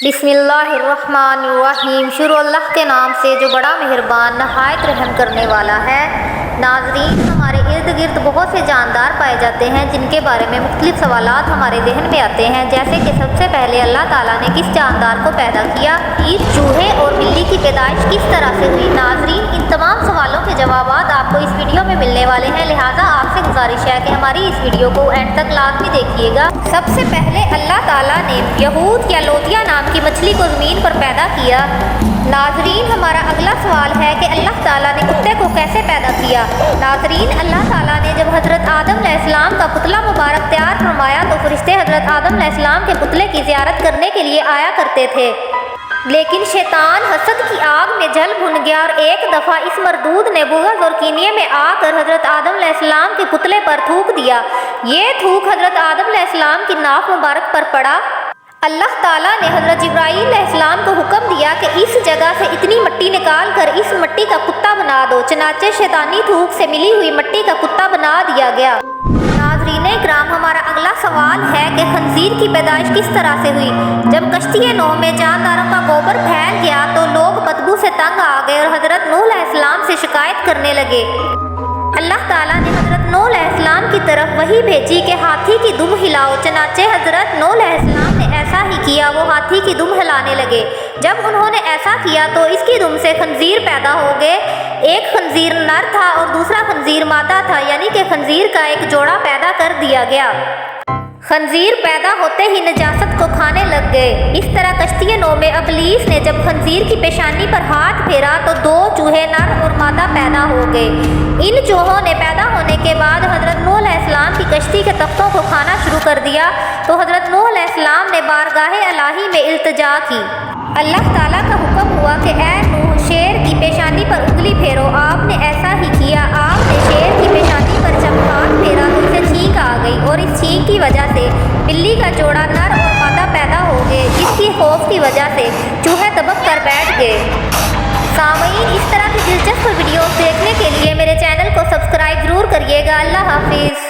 बिस्मिल्लाहिर्रहमानिर्रहीम। शुरू अल्लाह के नाम से जो बड़ा मेहरबान नहायत रहम करने वाला है। नाज़रीन, हमारे इर्द गिर्द बहुत से जानदार पाए जाते हैं जिनके बारे में मुख्तलिफ सवालात हमारे जहन में आते हैं, जैसे कि सबसे पहले अल्लाह ताला ने किस जानदार को पैदा किया, ईद, चूहे और बिल्ली की पैदाइश किस तरह से हुई। नाज़रीन, इन तमाम सवालों के जवाब आपको इस वीडियो में मिलने वाले हैं, लिहाजा आपसे गुजारिश है कि हमारी इस वीडियो को एंड तक लाजमी देखिएगा। सबसे पहले अल्लाह ताला ने यहूद या लोतिया नाम की मछली को ज़मीन पर पैदा किया। नाज़रीन, हमारा अगला सवाल है कि अल्लाह ताला ने कुत्ते को कैसे पैदा किया। नाज़रीन, अल्लाह ताला ने जब हज़रत आदम अलैहिस्सलाम का पुतला मुबारक तैयार फरमाया तो फरिश्ते हज़रत आदम अलैहिस्सलाम के पुतले की ज़ियारत करने के लिए आया करते थे, लेकिन शैतान हसद की आग में जल भुन गया और एक दफ़ा इस मरदूद ने बुग़्ज़ और कीनिये में आकर हज़रत आदम अलैहिस्सलाम के पुतले पर थूक दिया। ये थूक हज़रत आदम अलैहिस्सलाम की नाक मुबारक पर पड़ा। अल्लाह ताला ने हज़रत जिब्राईल अलैहिस्सलाम को हुक्म दिया कि इस जगह से इतनी मिट्टी निकाल कर इस मिट्टी का कुत्ता बना दो। चनाचे शैतानी थूक से मिली हुई मिट्टी का कुत्ता बना दिया गया। नाज़रीन इकराम, हमारा अगला सवाल है कि खंजीर की पैदाइश किस तरह से हुई। जब कश्ती नूह में जानदारों का गोबर फैल गया तो लोग बदबू से तंग आ गए और हज़रत नूह अलैहिस्सलाम से शिकायत करने लगे। अल्लाह ताला ने हज़रत नूह अलैहिस्सलाम की तरफ वही भेजी कि हाथी की दुम हिलाओ। चनाचे हज़रत नूह अलैहिस्सलाम ने ऐसा ही किया, वो हाथी की दुम हिलाने लगे। जब उन्होंने ऐसा किया तो इसकी दुम से खंजीर पैदा हो गए। एक खंजीर नर था और दूसरा खंजीर मादा था, यानी कि खंजीर का एक जोड़ा पैदा कर दिया गया। खंजीर पैदा होते ही नजासत को खाने लग गए। इस तरह कश्ती नूह में इब्लीस ने जब खंजीर की पेशानी पर हाथ फेरा तो दो चूहे नर और मादा पैदा हो गए। इन चूहों ने पैदा होने के बाद हज़रत नूह अलैहिस्सलाम की कश्ती के तख्तों को खाना शुरू कर दिया तो हज़रत नूह अलैहिस्सलाम ने बारगाह इलाही में इल्तिजा की। अल्लाह ताला का हुक्म हुआ कि ए नूह, शेर की पेशानी पर उंगली फेरो। आपने ऐसा ही किया। आपने शेर की पेशानी पर जब हाथ फेरा तो उसे छींक आ गई और इस छींक की वजह से बिल्ली का जोड़ा नर और मादा पैदा हो गए, जिसकी खौफ की वजह से चूहे दबक कर बैठ गए। सामईन, इस तरह की दिलचस्प वीडियोस देखने के लिए मेरे चैनल को सब्सक्राइब ज़रूर करिएगा। अल्लाह हाफिज़।